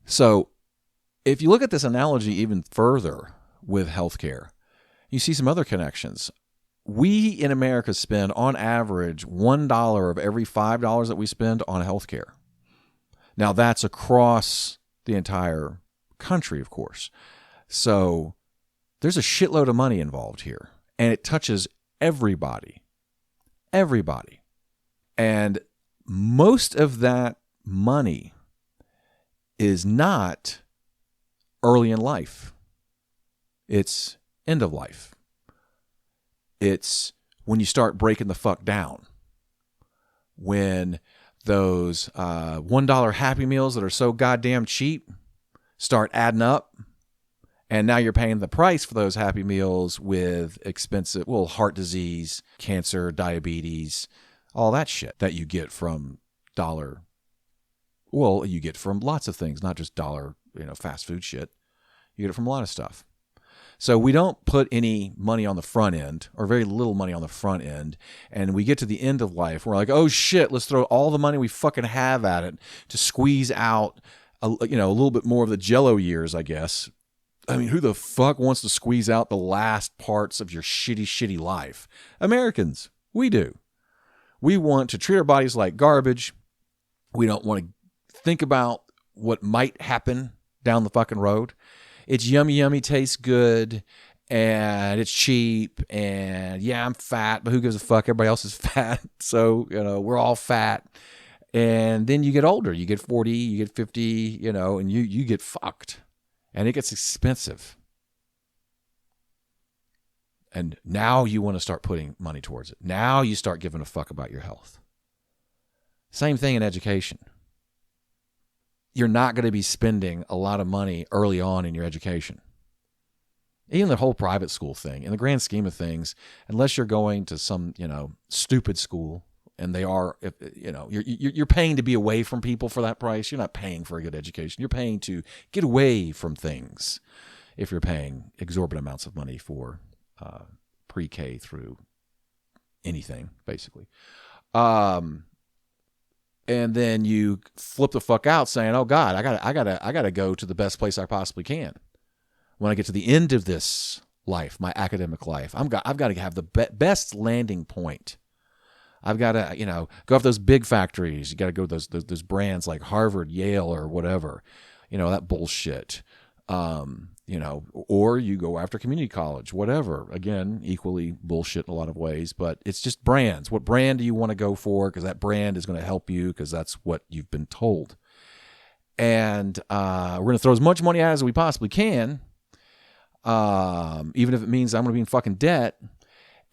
So if you look at this analogy even further with healthcare, you see some other connections. We in America spend on average $1 of every $5 that we spend on healthcare. Now that's across the entire country, of course. So there's a shitload of money involved here, and it touches everybody. Everybody. And most of that money is not early in life. It's end of life. It's when you start breaking the fuck down. When those $1 Happy Meals that are so goddamn cheap start adding up. And now you're paying the price for those Happy Meals with expensive, heart disease, cancer, diabetes, all that shit that you get from dollar. Well, you get from lots of things, not just dollar, fast food shit. You get it from a lot of stuff. So we don't put any money on the front end, or very little money on the front end, and we get to the end of life. We're like, oh shit, let's throw all the money we fucking have at it to squeeze out, a little bit more of the Jello years, I guess. I mean, who the fuck wants to squeeze out the last parts of your shitty life? Americans, we do. We want to treat our bodies like garbage. We don't want to think about what might happen down the fucking road. It's yummy, tastes good, and it's cheap, and yeah, I'm fat, but who gives a fuck? Everybody else is fat, so, we're all fat. And then you get older. You get 40, you get 50, and you get fucked. And it gets expensive. And now you want to start putting money towards it. Now you start giving a fuck about your health. Same thing in education. You're not going to be spending a lot of money early on in your education. Even the whole private school thing, in the grand scheme of things, unless you're going to some, stupid school, and they are, you're paying to be away from people for that price. You're not paying for a good education. You're paying to get away from things if you're paying exorbitant amounts of money for pre-K through anything, basically. And then you flip the fuck out saying, oh God, I gotta go to the best place I possibly can. When I get to the end of this life, my academic life, I've got to have the best landing point. I've got to, go off those big factories. You got to go to those brands like Harvard, Yale, or whatever, that bullshit. Or you go after community college, whatever. Again, equally bullshit in a lot of ways, but it's just brands. What brand do you want to go for? Because that brand is going to help you, because that's what you've been told. And we're going to throw as much money at it as we possibly can, even if it means I'm going to be in fucking debt.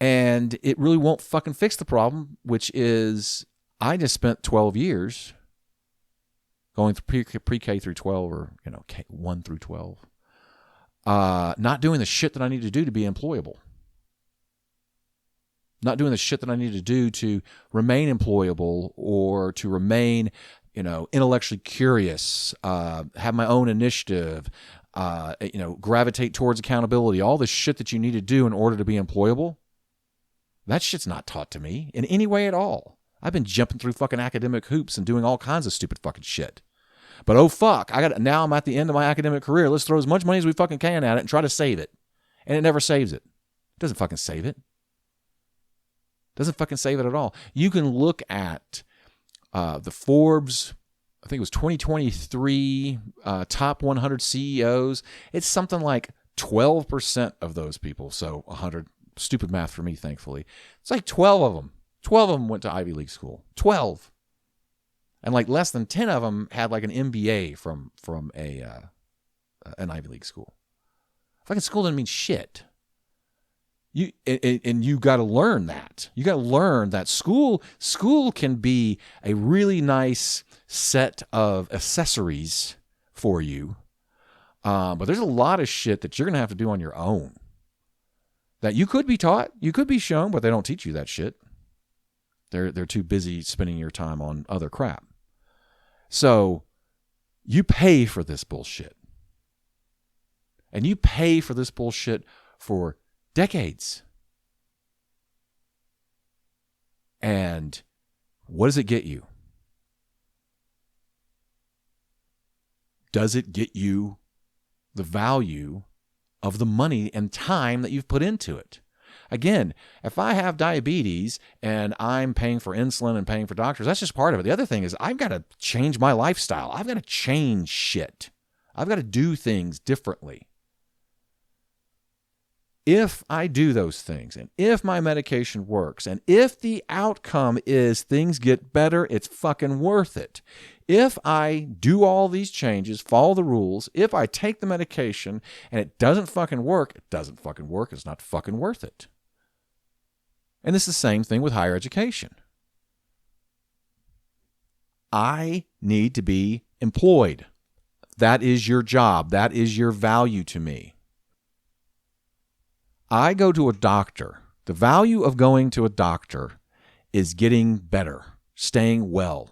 And it really won't fucking fix the problem, which is I just spent 12 years going through pre-K through 12, or 1 through 12, not doing the shit that I need to do to be employable. Not doing the shit that I need to do to remain employable, or to remain, intellectually curious, have my own initiative, gravitate towards accountability, all the shit that you need to do in order to be employable. That shit's not taught to me in any way at all. I've been jumping through fucking academic hoops and doing all kinds of stupid fucking shit. But oh fuck, now I'm at the end of my academic career. Let's throw as much money as we fucking can at it and try to save it. And it never saves it. It doesn't fucking save it. Doesn't fucking save it at all. You can look at the Forbes, I think it was 2023 top 100 CEOs. It's something like 12% of those people. So 100. Stupid math for me, thankfully. It's like 12 of them. 12 of them went to Ivy League school. 12. And like less than 10 of them had like an MBA from an Ivy League school. Fucking school doesn't mean shit. You got to learn that. You got to learn that school can be a really nice set of accessories for you. But there's a lot of shit that you're going to have to do on your own. That you could be taught, you could be shown, but they don't teach you that shit. They're too busy spending your time on other crap. So you pay for this bullshit. And you pay for this bullshit for decades. And what does it get you? does it get you the value of the money and time that you've put into it? Again, if I have diabetes and I'm paying for insulin and paying for doctors, that's just part of it. The other thing is I've got to change my lifestyle. I've got to change shit. I've got to do things differently. If I do those things, and if my medication works, and if the outcome is things get better, it's fucking worth it. If I do all these changes, follow the rules, if I take the medication and it doesn't fucking work, it doesn't fucking work. It's not fucking worth it. And this is the same thing with higher education. I need to be employed. That is your job. That is your value to me. I go to a doctor. The value of going to a doctor is getting better, staying well,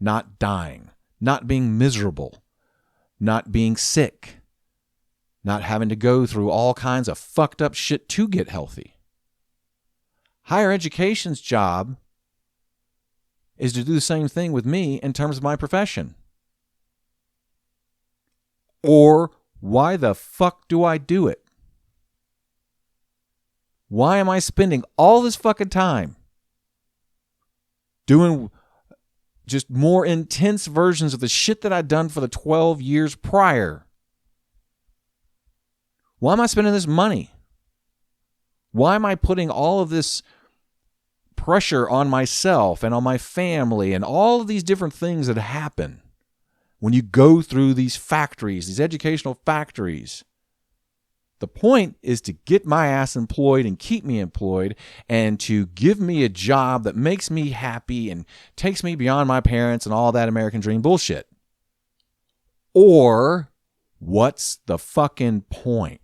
not dying, not being miserable, not being sick, not having to go through all kinds of fucked up shit to get healthy. Higher education's job is to do the same thing with me in terms of my profession. Or why the fuck do I do it? Why am I spending all this fucking time doing just more intense versions of the shit that I'd done for the 12 years prior? Why am I spending this money? Why am I putting all of this pressure on myself and on my family and all of these different things that happen when you go through these factories, these educational factories? The point is to get my ass employed and keep me employed and to give me a job that makes me happy and takes me beyond my parents and all that American dream bullshit. Or what's the fucking point?